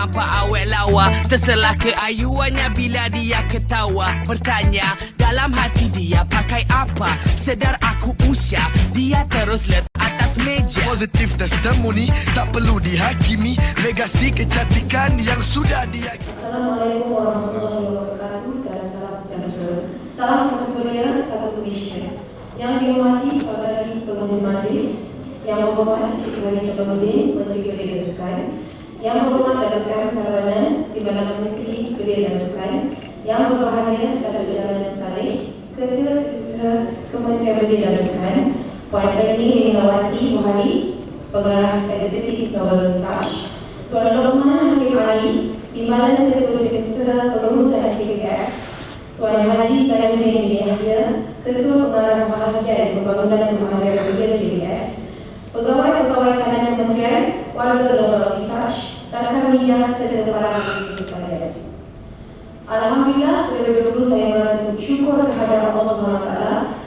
nampak awet lawa. Terselah keayuannya bila dia ketawa. Bertanya dalam hati dia pakai apa. Sedar aku usia, dia terus letak atas meja. Positif testimoni tak perlu dihakimi. Legasi kecantikan yang sudah diyakini. Assalamualaikum warahmatullahi wabarakatuh dan salam sejahtera. Salam satu Korea, satu Malaysia. Yang dihormati saudari pengurusi majlis, yang berhormat Encik Wali Jamaluddin, Menteri Belia dan Sukan, yang berhormat Datuk Kam Sarwana, Timbalan Menteri Belia dan Sukan, yang berbahagia Datuk Jalan Saleh, Ketua Setiausaha Kementerian Belia dan Sukan, Puan Ernie Rinawati Mohari, Pengarah Eksekutif Nobel Research, Tuan Lokman Hakim Ali, Timbalan Ketua Setiausaha Pengurusan KPF, Tuan Haji Zainuddin bin Yahya, Ketua Pengarah Bahagian dan Pembangunan Kemahiran Belia KPS, Pegawai-pegawai kanan Kementerian, Warga Global Research, rakan media serta para penonton sekalian. Alhamdulillah, terlebih dahulu saya merasa bersyukur kepada Allah SWT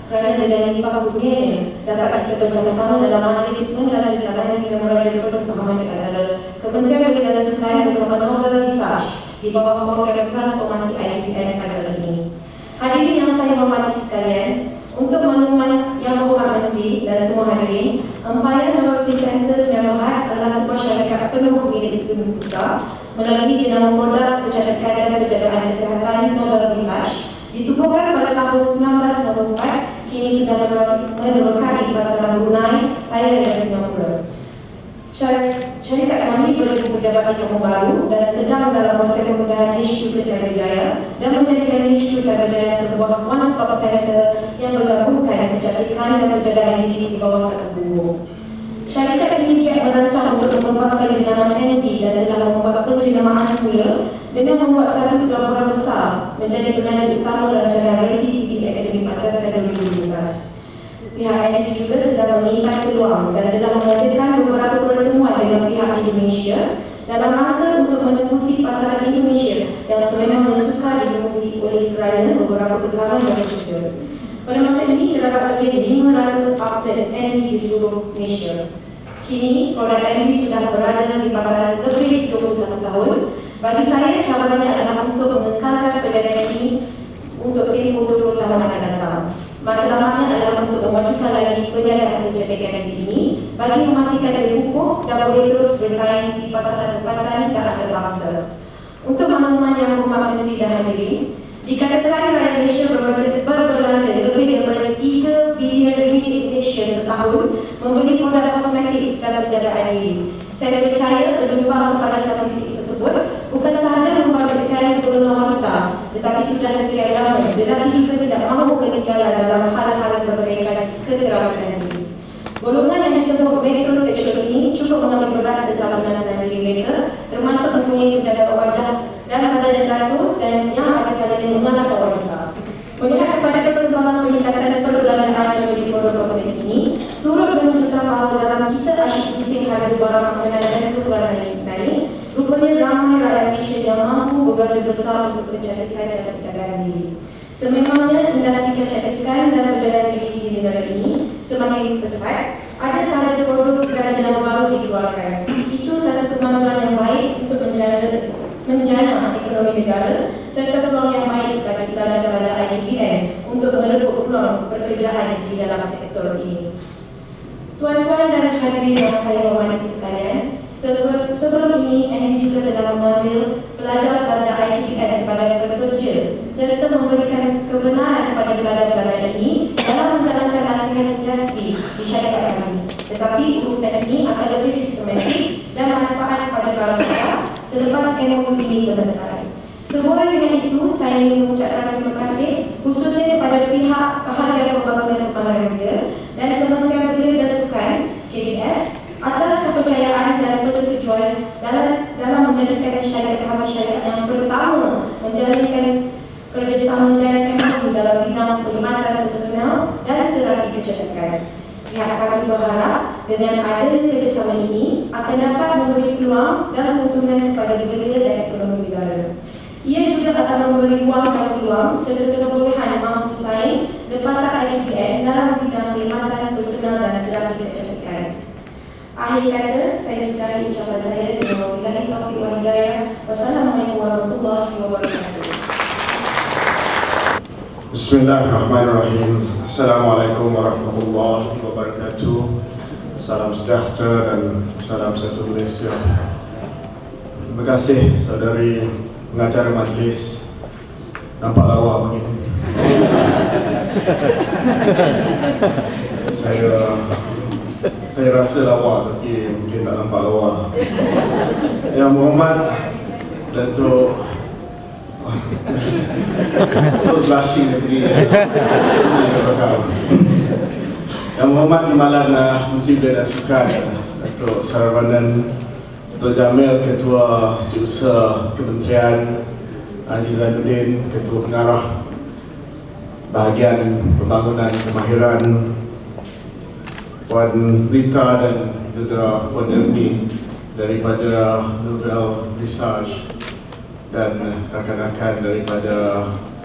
kerana dengan limpah kurnianya dapat kita bersama-sama dalam majlis menandatangani memorandum persetujuan antara Kementerian Belia dan Sukan bersama Nobel Research di bawah program transformasi IDPN pada hari ini. Hadirin yang saya hormati sekalian, untuk makluman yang berhormat Menteri dan semua hadirin, Empire Laboratory Centres Memberhad adalah sebuah syarikat penuh milik pemerintah melalui jenama produk kecantikan dan penjagaan kesihatan Nobel Research ditubuhkan pada tahun 1994, kini sudah meneroka di pasaran Brunei, Thailand dan Singapura. Syarikat kami berjumpa pejabat di Kampung Baru dan sedang dalam proses pemindahan HQ ke Sarajaya dan menjadikan HQ Sarajaya sebuah one-stop center yang menggabungkan kecantikan dan penjagaan diri di bawah satu buku. Syarikat ini kiat merancang untuk mengembangkan jenama NB dan telah membuat penjenamaan semula dengan membuat satu laporan besar menjadi penaja utama rancangan Reality TV Academy Atas pada 2015. Pihak NB juga sedang mengingat peluang dan telah mengadakan beberapa pertemuan dengan pihak Indonesia dalam rangka untuk menembusi pasaran Indonesia yang sememangnya sukar ditembusi oleh kerana beberapa kekurangan dan kesusahan. Pada masa ini terdapat lebih 500 outlet NB di seluruh Malaysia. Kini produk NB sudah berada di pasaran lebih 21 tahun. Bagi saya, cabarannya adalah untuk mengekalkan perdagangan ini untuk tempoh 20 tahun akan datang. Matlamatnya adalah untuk memajukan lagi perniagaan kecantikan ini bagi memastikan dia kukuh dan boleh terus bersaing di pasaran tempatan tak ada mangsa. Untuk makluman yang berhormat Menteri dan hadirin, dikatakan rakyat Malaysia berbelanja lebih daripada 3 bilion ringgit Malaysia setahun membeli produk kosmetik dalam penjagaan diri. Saya percaya penumpang kepada statistik tersebut bukan sahaja membabitkan golongan wanita, tetapi sudah sekian lama lelaki juga tidak mahu ketinggalan dalam hal-hal berkaitan keterampilan diri. Golongan yang disebut metrosexual ini cukup mengambil berat tentang penanganan diri mereka, termasuk mempunyai penjaga wajah dan badan yang teratur dan yang ada kalanya mengalahkan wanita. Melihat kepada perkembangan peningkatan perbelanjaan membeli produk kosmetik ini, turut menunjukkan bahawa dalam kita asyik bising harga barang makanan dan keperluan naik, rupanya ramai rakyat Malaysia yang mampu berbelanja besar untuk kecantikan dan penjagaan diri. Sememangnya industri kecantikan dan penjagaan diri di negara ini semakin pesat, ada sahaja produk dan jenama baru dikeluarkan. Itu satu kemajuan yang baik untuk menjana ekonomi negara serta peluang yang baik bagi pelajar-pelajar IDPN untuk merebut peluang pekerjaan di dalam sektor ini. Tuan-tuan dan hadirin yang saya hormati sekalian, sebelum ini NB juga telah mengambil pelajar-pelajar IDPN sebagai pekerja serta memberikan kebenaran kepada pelajar-pelajar ini dalam menjalankan latihan industri di syarikat kami. Tetapi urusan ini akan lebih sistematik dan manfaat pada pelajar selepas MOU ini kebenaran. Semua dengan itu, saya ingin mengucapkan terima kasih khususnya kepada pihak Bahagian Pembangunan Kemahiran dan Kementerian Belia dan Sukan KBS atas kepercayaan dan persetujuan dalam menjadikan syarikat kami syarikat yang pertama menjalankan kerjasama dengan MOU dalam bidang perkhidmatan personal dan terapi kecantikan. Pihak kami berharap dengan adanya kerjasama ini akan dapat memberi peluang dan keuntungan kepada belia dan ekonomi negara. Ia juga akan memberi ruang dan peluang serta kebolehan mampu bersaing lepas IDPN dalam bidang perkhidmatan personal dan terapi kecantikan. Akhir kata, saya sudahi ucapan saya dengan wabillahi taufiq wal hidayah. Bismillahirrahmanirrahim. Assalamualaikum warahmatullahi wabarakatuh. Salam sejahtera dan salam satu Malaysia. Terima kasih saudari pengacara majlis. Nampak lawa begini. Saya rasa lawa tapi mungkin tak nampak lawa. Yang berhormat Datuk terus blushing lagi. Yang berhormat Timbalan Menteri Belia dan Sukan Datuk Saravanan, Datuk Jamil Ketua Setiausaha Kementerian, Haji Zainuddin Ketua Pengarah Bahagian Pembangunan Kemahiran, Puan Rita dan juga Puan Ernie daripada Novel Research dan rakan-rakan daripada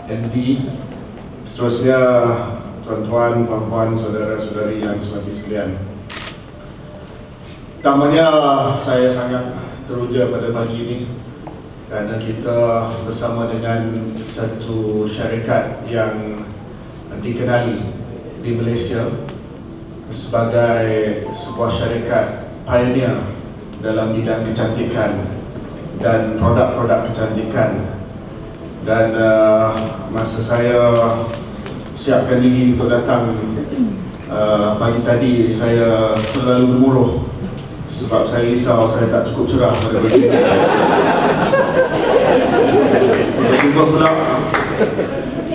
NV, seterusnya tuan-tuan, puan-puan, saudara-saudari yang semati sekalian. Pertamanya saya sangat teruja pada pagi ini kerana kita bersama dengan satu syarikat yang dikenali di Malaysia sebagai sebuah syarikat pioneer dalam bidang kecantikan dan produk-produk kecantikan. Dan masa saya siapkan diri untuk datang pagi tadi, saya terlalu gemuruh sebab saya risau saya tak cukup cerah pada pagi ini. Jumpa pula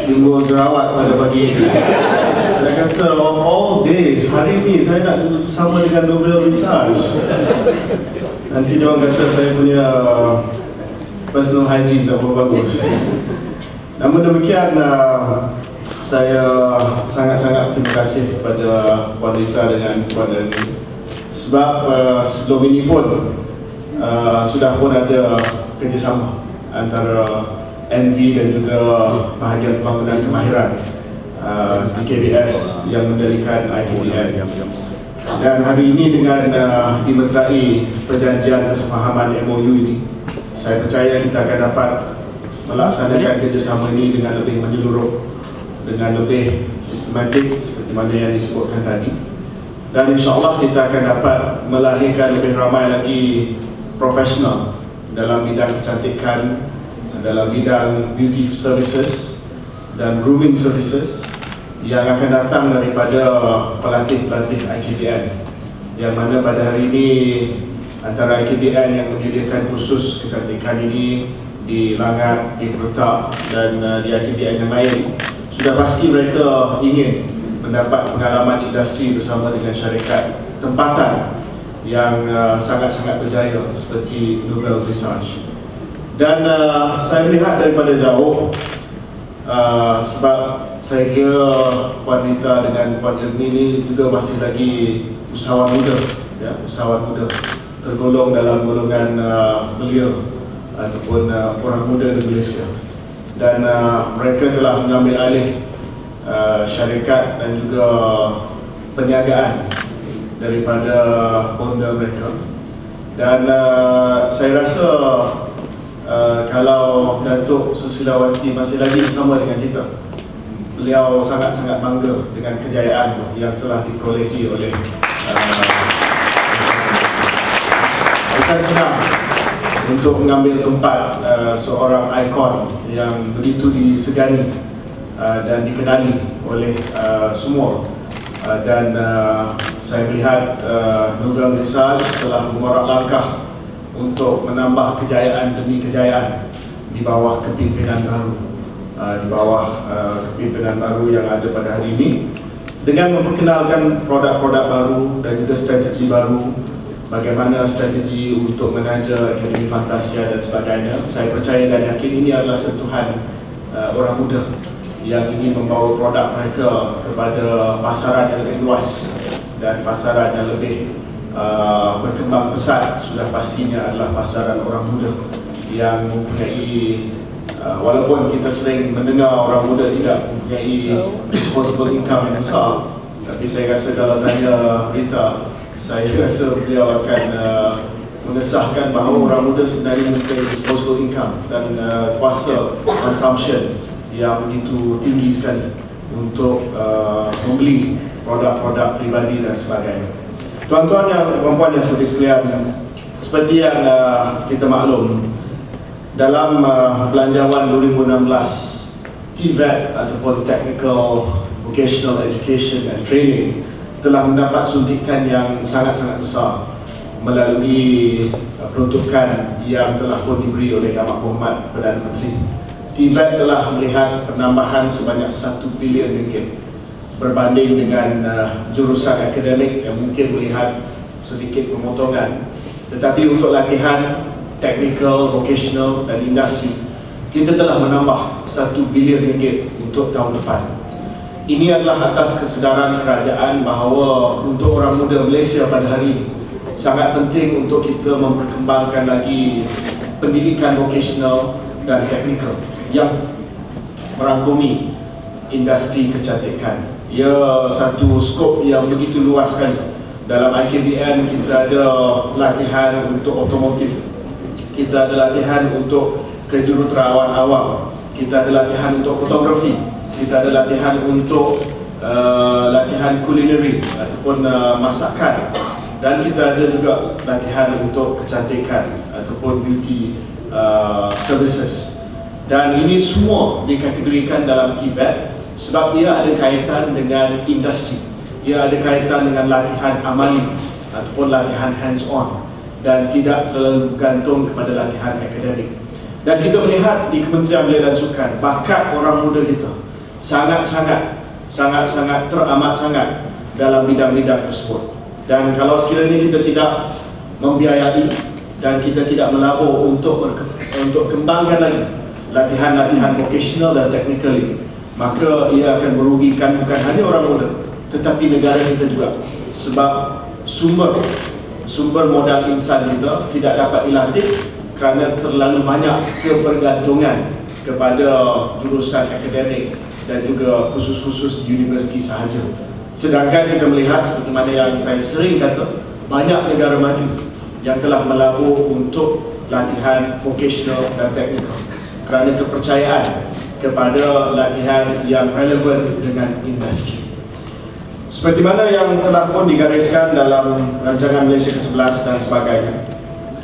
timbul jerawat pada pagi ini. Saya kata all days, hari ni saya nak bersama dengan Novel Research. Nanti dia orang kata saya punya personal hygiene tak berapa bagus. Namun demikian, saya sangat-sangat terima kasih kepada Puan Rita dengan Puan Ernie. Sebab sebelum ini pun sudah pun ada kerjasama antara NV dan juga Bahagian Pembangunan Kemahiran di KBS yang mendirikan IKDN. Dan hari ini dengan dimeterai perjanjian kesepahaman MOU ini, saya percaya kita akan dapat melaksanakan kerjasama ini dengan lebih menyeluruh, dengan lebih sistematik seperti mana yang disebutkan tadi. Dan insyaAllah kita akan dapat melahirkan lebih ramai lagi profesional dalam bidang kecantikan, dalam bidang beauty services dan grooming services yang akan datang daripada pelatih-pelatih IKDN, yang mana pada hari ini antara IKDN yang menyediakan kursus kecantikan ini di Langat, di Pertak dan di IKDN yang lain, sudah pasti mereka ingin mendapat pengalaman industri bersama dengan syarikat tempatan yang sangat-sangat berjaya seperti Novel Research. Dan saya melihat daripada jauh, sebab saya kira Puan Rita dengan Puan Ernie ini juga masih lagi usahawan muda, ya, usahawan muda tergolong dalam golongan belia ataupun orang muda di Malaysia. Dan mereka telah mengambil alih syarikat dan juga perniagaan daripada founder mereka. Dan saya rasa kalau Datuk Susilawati masih lagi bersama dengan kita, beliau sangat-sangat bangga dengan kejayaan yang telah diperolehi oleh bukan senang untuk mengambil tempat seorang ikon yang begitu disegani dan dikenali oleh semua. Dan saya melihat Novel Research telah mengorak langkah untuk menambah kejayaan demi kejayaan di bawah kepimpinan baru, kepimpinan baru yang ada pada hari ini, dengan memperkenalkan produk-produk baru dan juga strategi baru, bagaimana strategi untuk menaja Akademi Fantasia dan sebagainya. Saya percaya dan yakin ini adalah sentuhan orang muda yang ingin membawa produk mereka kepada pasaran yang lebih luas dan pasaran yang lebih berkembang pesat. Sudah pastinya adalah pasaran orang muda yang mempunyai walaupun kita sering mendengar orang muda tidak mempunyai disposable income yang besar, tapi saya rasa kalau tanya Rita, saya rasa beliau akan mengesahkan bahawa orang muda sebenarnya mempunyai disposable income dan kuasa consumption yang begitu tinggi sekali untuk membeli produk-produk pribadi dan sebagainya. Tuan-tuan dan puan-puan yang seperti sekalian, seperti yang kita maklum, dalam Belanjawan 2016, TVET ataupun Technical Vocational Education and Training telah mendapat suntikan yang sangat-sangat besar melalui peruntukan yang telah pun diberi oleh Yang Berhormat Perdana Menteri. TVET telah melihat penambahan sebanyak 1 bilion ringgit berbanding dengan jurusan akademik yang mungkin melihat sedikit pemotongan. Tetapi untuk latihan technical, vocational dan industri, kita telah menambah 1 bilion ringgit untuk tahun depan. Ini adalah atas kesedaran kerajaan bahawa untuk orang muda Malaysia pada hari ini sangat penting untuk kita memperkembangkan lagi pendidikan vocational dan technical yang merangkumi industri kecantikan. Ia satu skop yang begitu luas sekali. Dalam IKBN kita ada latihan untuk otomotif, kita ada latihan untuk kejuruteraan awam, kita ada latihan untuk fotografi, kita ada latihan untuk latihan kulineri ataupun masakan, dan kita ada juga latihan untuk kecantikan ataupun beauty services. Dan ini semua dikategorikan dalam TVET sebab ia ada kaitan dengan industri, ia ada kaitan dengan latihan amali ataupun latihan hands-on dan tidak terlalu bergantung kepada latihan akademik. Dan kita melihat di Kementerian Belia dan Sukan, bakat orang muda kita sangat-sangat teramat sangat dalam bidang-bidang tersebut. Dan kalau sekiranya kita tidak membiayai dan kita tidak melabur untuk kembangkan lagi latihan-latihan vocational dan technical ini, maka ia akan merugikan bukan hanya orang muda tetapi negara kita juga, sebab sumber modal insan kita tidak dapat dilatih kerana terlalu banyak kebergantungan kepada jurusan akademik dan juga khusus-khusus universiti sahaja. Sedangkan kita melihat seperti mana yang saya sering kata, banyak negara maju yang telah melabur untuk latihan vocational dan technical kerana kepercayaan kepada latihan yang relevan dengan industri. Seperti mana yang telah pun digariskan dalam rancangan Malaysia ke-11 dan sebagainya,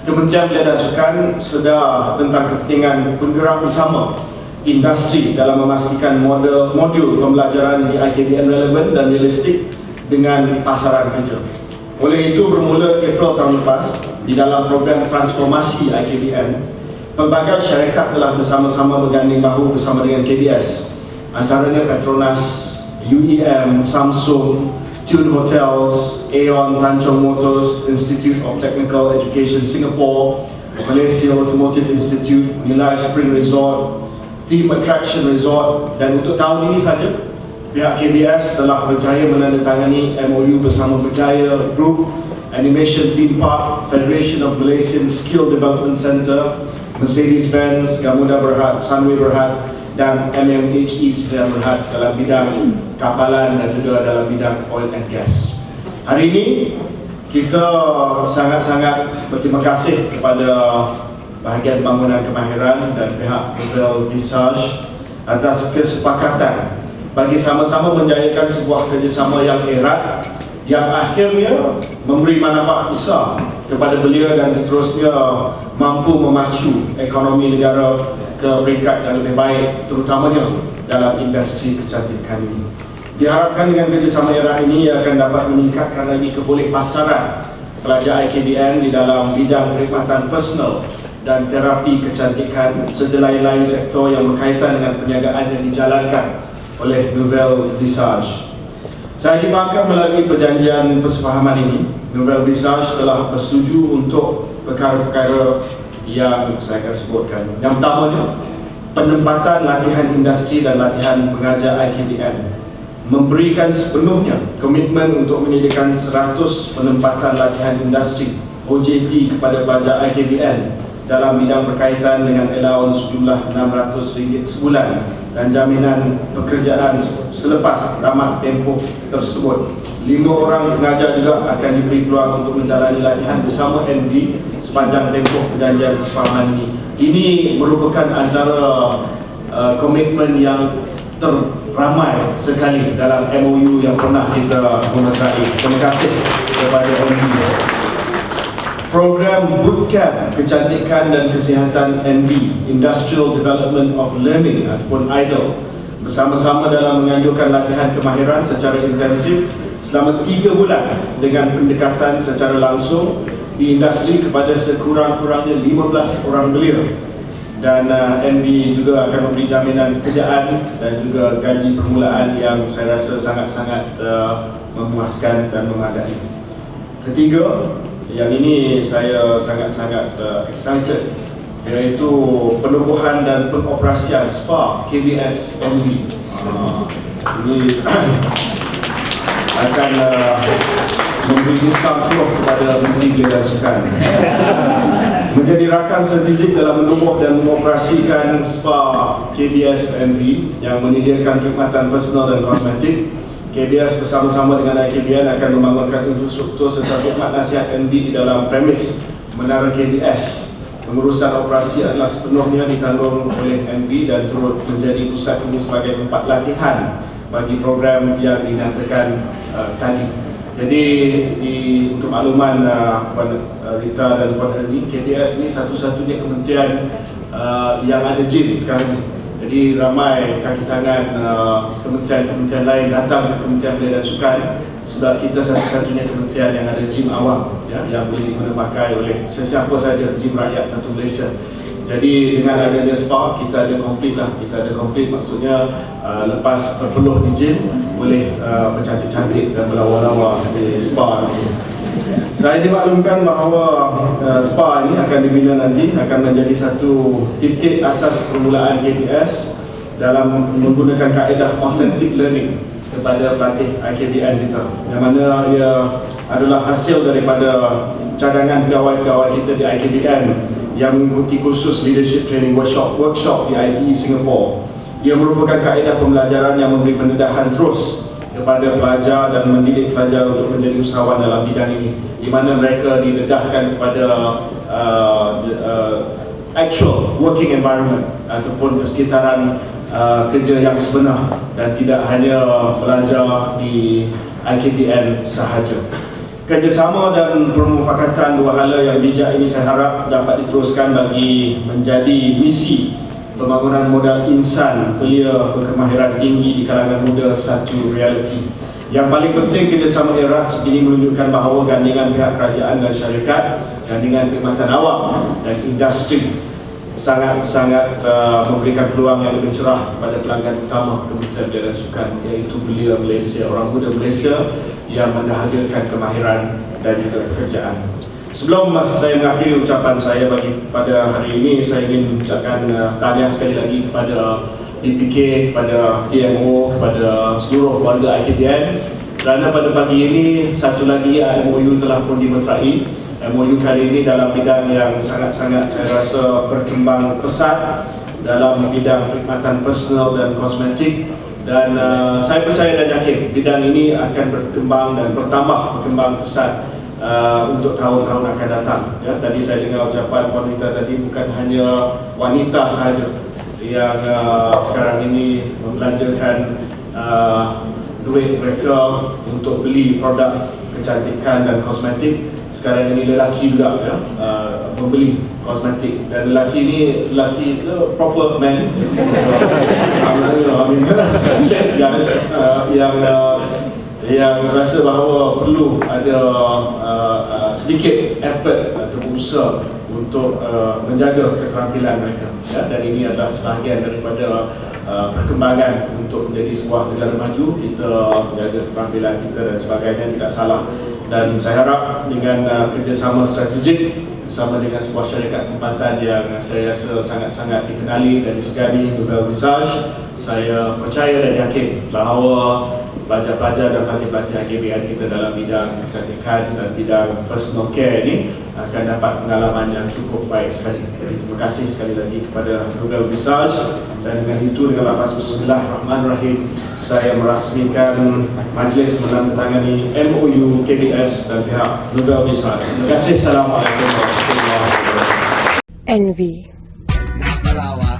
Kementerian Belia dan Sukan sedar tentang kepentingan penggerak utama industri dalam memastikan modul pembelajaran di IKBN relevan dan realistik dengan pasaran kerja. Oleh itu, bermula April tahun lepas, di dalam program transformasi IKBN, pelbagai syarikat telah bersama-sama berganding bahu bersama dengan KBS, antaranya Petronas, UEM, Samsung, Tune Hotels, Aeon, Tanjung Motors, Institute of Technical Education Singapore, Malaysia Automotive Institute, Nilai Spring Resort, Theme Attraction Resort. Dan untuk tahun ini saja, pihak KBS telah berjaya menandatangani MOU bersama Berjaya Group, Animation Theme Park, Federation of Malaysian Skill Development Centre, Mercedes-Benz, Gamuda Berhad, Sunway Berhad dan MMHE Sdn Berhad dalam bidang kapalan dan juga dalam bidang oil and gas. Hari ini kita sangat-sangat berterima kasih kepada bahagian bangunan kemahiran dan pihak Nouvelle Visage atas kesepakatan bagi sama-sama menjayakan sebuah kerjasama yang erat yang akhirnya memberi manfaat besar kepada belia dan seterusnya mampu memacu ekonomi negara ke peringkat yang lebih baik, terutamanya dalam industri kecantikan ini. Diharapkan dengan kerjasama erat ini ia akan dapat meningkatkan lagi kebolehpasaran pelajar IKBN di dalam bidang perkhidmatan personal dan terapi kecantikan serta lain-lain sektor yang berkaitan dengan perniagaan yang dijalankan oleh Nouvelle Visage. Saya difahamkan melalui perjanjian persefahaman ini, Nouvelle Visage telah bersetuju untuk perkara-perkara yang saya akan sebutkan. Yang pertamanya, penempatan latihan industri dan latihan pengajar IKBN memberikan sepenuhnya komitmen untuk menyediakan 100 penempatan latihan industri OJT kepada pelajar IKBN dalam bidang berkaitan dengan allowance sejumlah RM600 sebulan dan jaminan pekerjaan selepas tamat tempoh tersebut. 5 orang pengajar juga akan diberi peluang untuk menjalani latihan bersama NV sepanjang tempoh perjanjian persefahaman ini. Ini merupakan antara komitmen yang teramai sekali dalam MOU yang pernah kita memeterai. Terima kasih kepada NB. Program Bootcamp Kecantikan dan Kesihatan NB, Industrial Development of Learning ataupun IDLE, bersama-sama dalam menganjurkan latihan kemahiran secara intensif selama 3 bulan dengan pendekatan secara langsung di industri kepada sekurang-kurangnya 15 orang belia. Dan NB juga akan memberi jaminan pekerjaan dan juga gaji permulaan yang saya rasa sangat-sangat memuaskan dan memadai. Ketiga, yang ini saya sangat-sangat excited, iaitu penubuhan dan pengoperasian SPA KBS NB. Ini akan memberi diskaun kepada Menteri Belia dan Sukan. Menjadi rakan strategik dalam menubuh dan mengoperasikan SPA KBS NB yang menyediakan khidmatan personal dan kosmetik. KBS bersama-sama dengan IKBN akan membangunkan infrastruktur serta khidmat nasihat NB di dalam premis Menara KBS. Pengurusan operasi adalah sepenuhnya ditanggung oleh NB dan turut menjadi pusat ini sebagai tempat latihan bagi program yang dinyatakan tadi. Jadi untuk makluman Puan Rita dan Puan Ernie, KBS ini satu-satunya kementerian yang ada gym sekarang ini. Jadi ramai kaki tangan kementerian-kementerian lain datang ke Kementerian Belia dan Sukan sebab kita satu-satunya kementerian yang ada gym awam, ya, yang boleh dipakai oleh sesiapa saja, gym rakyat satu Malaysia. Jadi dengan adanya SPA kita ada komplit lah, kita ada komplit maksudnya lepas berpeluh di gym boleh bercantik-cantik dan berlawa-lawa di SPA ni. Saya dimaklumkan bahawa SPA ini akan dibina nanti, akan menjadi satu titik asas permulaan KBS dalam menggunakan kaedah authentic learning kepada pelatih IKBN kita, yang mana ia adalah hasil daripada cadangan pegawai-pegawai kita di IKBN yang mengikuti kursus leadership training workshop di ITE Singapore. Ia merupakan kaedah pembelajaran yang memberi pendedahan terus kepada pelajar dan mendidik pelajar untuk menjadi usahawan dalam bidang ini, di mana mereka didedahkan kepada actual working environment ataupun persekitaran kerja yang sebenar dan tidak hanya belajar di IKBN sahaja. Kerjasama dan permufakatan dua hala yang bijak ini saya harap dapat diteruskan bagi menjadi misi pembangunan modal insan belia berkemahiran tinggi di kalangan muda satu realiti. Yang paling penting, kerjasama erat ini menunjukkan bahawa gandingan pihak kerajaan dan syarikat, gandingan perkhidmatan awam dan industri sangat-sangat memberikan peluang yang lebih cerah kepada pelanggan utama Kementerian Belia dan Sukan, iaitu belia Malaysia, orang muda Malaysia yang mendahagiakan kemahiran dan juga pekerjaan. Sebelum saya mengakhiri ucapan saya pada hari ini, saya ingin mengucapkan tahniah sekali lagi kepada DPK, kepada TMO, kepada seluruh warga IKBN, kerana pada pagi ini satu lagi MOU telah pun dimeterai. MOU kali ini dalam bidang yang sangat-sangat saya rasa berkembang pesat dalam bidang perkhidmatan personal dan kosmetik, dan saya percaya dan yakin bidang ini akan berkembang dan berkembang pesat untuk tahun-tahun akan datang. Ya, tadi saya dengar ucapan wanita tadi, bukan hanya wanita sahaja yang sekarang ini membelanjakan duit mereka untuk beli produk kecantikan dan kosmetik. Sekarang ini lelaki juga ya, membeli kosmetik, dan lelaki proper man yang rasa bahawa perlu ada sedikit effort atau usaha untuk menjaga keterampilan mereka, ya, dan ini adalah sebahagian daripada perkembangan untuk menjadi sebuah negara maju. Kita menjaga keterampilan kita dan sebagainya tidak salah, dan saya harap dengan kerjasama strategik bersama dengan sebuah syarikat tempatan yang saya rasa sangat-sangat dikenali dan disegani, Nobel Visage, saya percaya dan yakin bahawa pelajar-pelajar dan pelatih-pelatih IKBN kita dalam bidang kecantikan dan bidang personal care ini akan dapat pengalaman yang cukup baik sekali. Jadi, terima kasih sekali lagi kepada Nobel Visage, dan dengan itu, dengan lafaz Bismillahirrahmanirrahim, saya merasmikan majlis menandatangani MOU KBS dan pihak Nobel Visage. Terima kasih. Assalamualaikum warahmatullahi wabarakatuh. NV. Napalawa,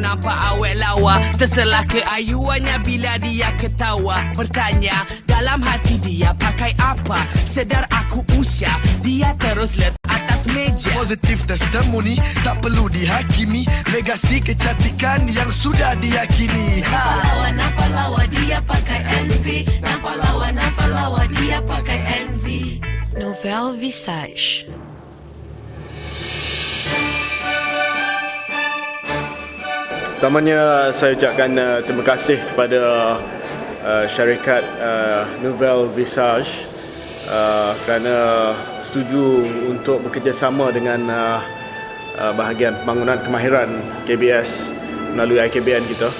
nampak awet lawa. Terselah keayuannya bila dia ketawa. Bertanya dalam hati dia pakai apa. Sedar aku usah, dia terus letak atas meja. Positif testimoni tak perlu dihakimi. Legasi kecantikan yang sudah diyakini. Nampak lawa dia pakai envy. Nampak lawa dia pakai envy. Nouvelle Visage. Pertamanya saya ucapkan terima kasih kepada syarikat Nouvelle Visage kerana setuju untuk bekerjasama dengan bahagian pembangunan kemahiran KBS melalui IKBN kita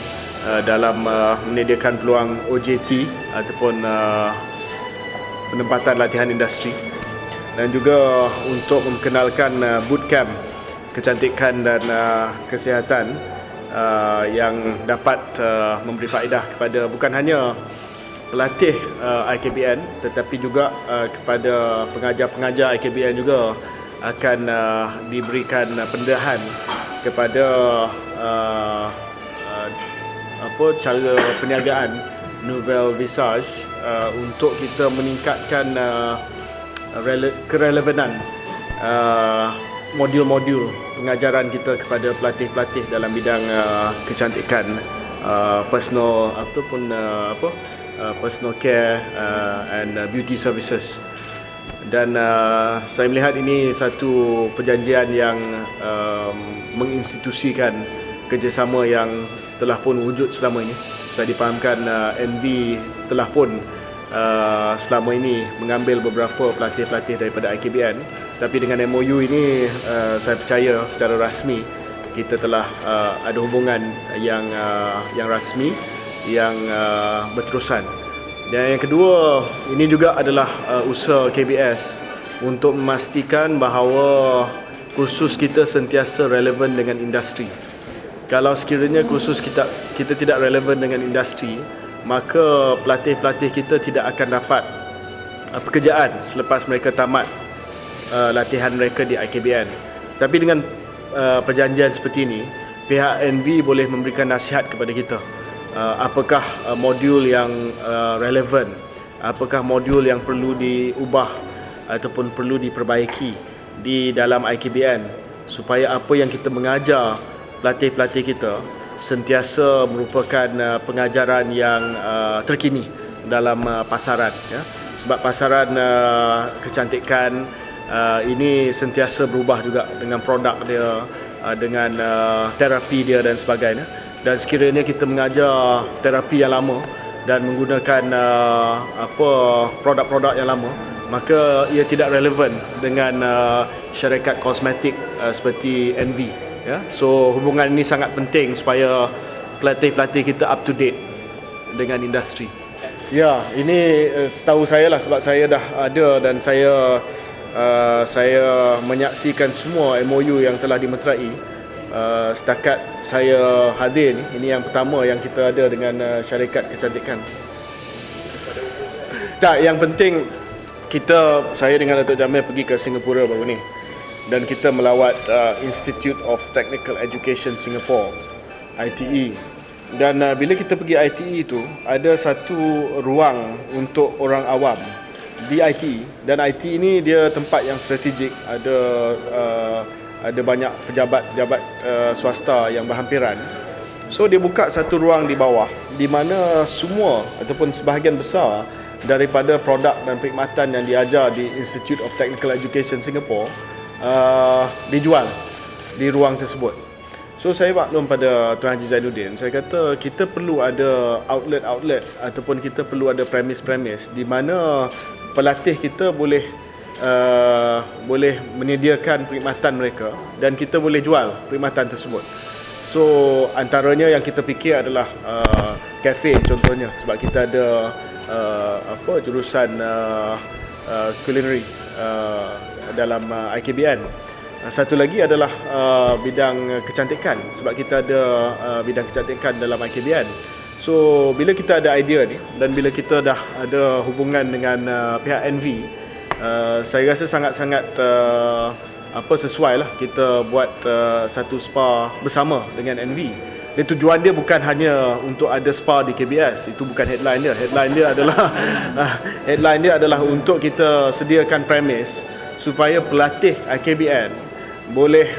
dalam menyediakan peluang OJT ataupun penempatan latihan industri, dan juga untuk memperkenalkan bootcamp kecantikan dan kesihatan yang dapat memberi faedah kepada bukan hanya pelatih IKBN tetapi juga kepada pengajar-pengajar IKBN juga akan diberikan pendedahan kepada cara perniagaan Nouvelle Visage untuk kita meningkatkan kerelevanan modul-modul pengajaran kita kepada pelatih-pelatih dalam bidang kecantikan, personal care and beauty services. Dan saya melihat ini satu perjanjian yang menginstitusikan kerjasama yang telah pun wujud selama ini. Saya dipahamkan NV telah pun selama ini mengambil beberapa pelatih-pelatih daripada IKBN, tapi dengan MOU ini saya percaya secara rasmi kita telah ada hubungan yang rasmi, yang berterusan. Dan yang kedua, ini juga adalah usaha KBS untuk memastikan bahawa kursus kita sentiasa relevan dengan industri. Kalau sekiranya kursus kita tidak relevan dengan industri, maka pelatih-pelatih kita tidak akan dapat pekerjaan selepas mereka tamat latihan mereka di IKBN. Tapi dengan perjanjian seperti ini, pihak NV boleh memberikan nasihat kepada kita. Apakah modul yang relevan, apakah modul yang perlu diubah ataupun perlu diperbaiki di dalam IKBN, supaya apa yang kita mengajar pelatih-pelatih kita sentiasa merupakan pengajaran yang terkini dalam pasaran, ya. Sebab pasaran kecantikan ini sentiasa berubah juga dengan produk dia, dengan terapi dia dan sebagainya. Dan sekiranya kita mengajar terapi yang lama dan menggunakan produk-produk yang lama, maka ia tidak relevan dengan syarikat kosmetik seperti NV, ya. So hubungan ini sangat penting supaya pelatih-pelatih kita up to date dengan industri. Ya, ini setahu saya lah, sebab saya dah ada dan saya menyaksikan semua MOU yang telah dimeterai. Setakat saya hadir ni, ini yang pertama yang kita ada dengan syarikat kecantikan. Tak, yang penting saya dengan Datuk Jamil pergi ke Singapura baru ni, dan kita melawat Institute of Technical Education Singapore, ITE. Dan bila kita pergi ITE tu, ada satu ruang untuk orang awam di ITE, dan ITE ni dia tempat yang strategik, ada banyak pejabat-pejabat swasta yang berhampiran. So dia buka satu ruang di bawah di mana semua ataupun sebahagian besar daripada produk dan perkhidmatan yang diajar di Institute of Technical Education Singapore dijual di ruang tersebut. So saya maklum pada Tuan Haji Zainuddin, saya kata kita perlu ada outlet-outlet ataupun kita perlu ada premis-premis di mana pelatih kita boleh menyediakan perkhidmatan mereka dan kita boleh jual perkhidmatan tersebut. So antaranya yang kita fikir adalah kafe contohnya, sebab kita ada jurusan culinary dalam IKBN. Satu lagi adalah bidang kecantikan, sebab kita ada bidang kecantikan dalam IKBN. So bila kita ada idea ni dan bila kita dah ada hubungan dengan pihak NV, saya rasa sangat-sangat sesuai lah kita buat satu spa bersama dengan NV. Dan tujuan dia bukan hanya untuk ada spa di KBS. Itu bukan headline dia. Headline dia adalah untuk kita sediakan premis supaya pelatih IKBN boleh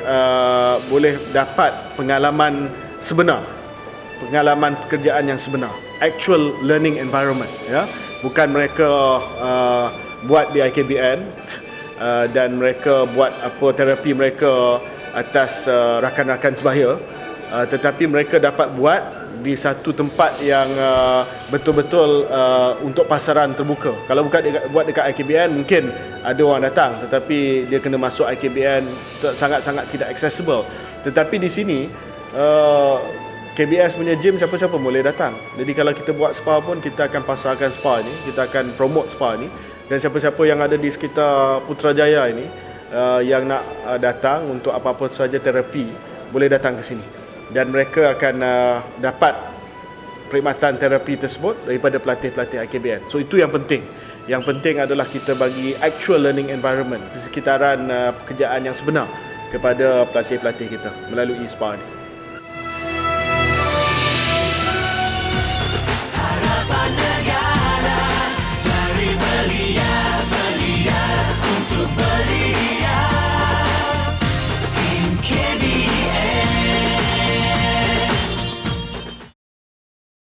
dapat pengalaman sebenar, pengalaman pekerjaan yang sebenar, actual learning environment, ya. Bukan mereka buat di IKBN dan mereka buat terapi mereka atas rakan-rakan sebaya, tetapi mereka dapat buat di satu tempat yang betul-betul untuk pasaran terbuka. Kalau buat dekat IKBN mungkin ada orang datang, tetapi dia kena masuk IKBN sangat-sangat tidak accessible. Tetapi di sini KBS punya gym siapa-siapa boleh datang. Jadi kalau kita buat spa pun, kita akan pasarkan spa ni, kita akan promote spa ni, dan siapa-siapa yang ada di sekitar Putrajaya ini yang nak datang untuk apa-apa saja terapi boleh datang ke sini. Dan mereka akan dapat perkhidmatan terapi tersebut daripada pelatih-pelatih IKBN. So itu yang penting. Yang penting adalah kita bagi actual learning environment, persekitaran pekerjaan yang sebenar kepada pelatih-pelatih kita melalui spa ni.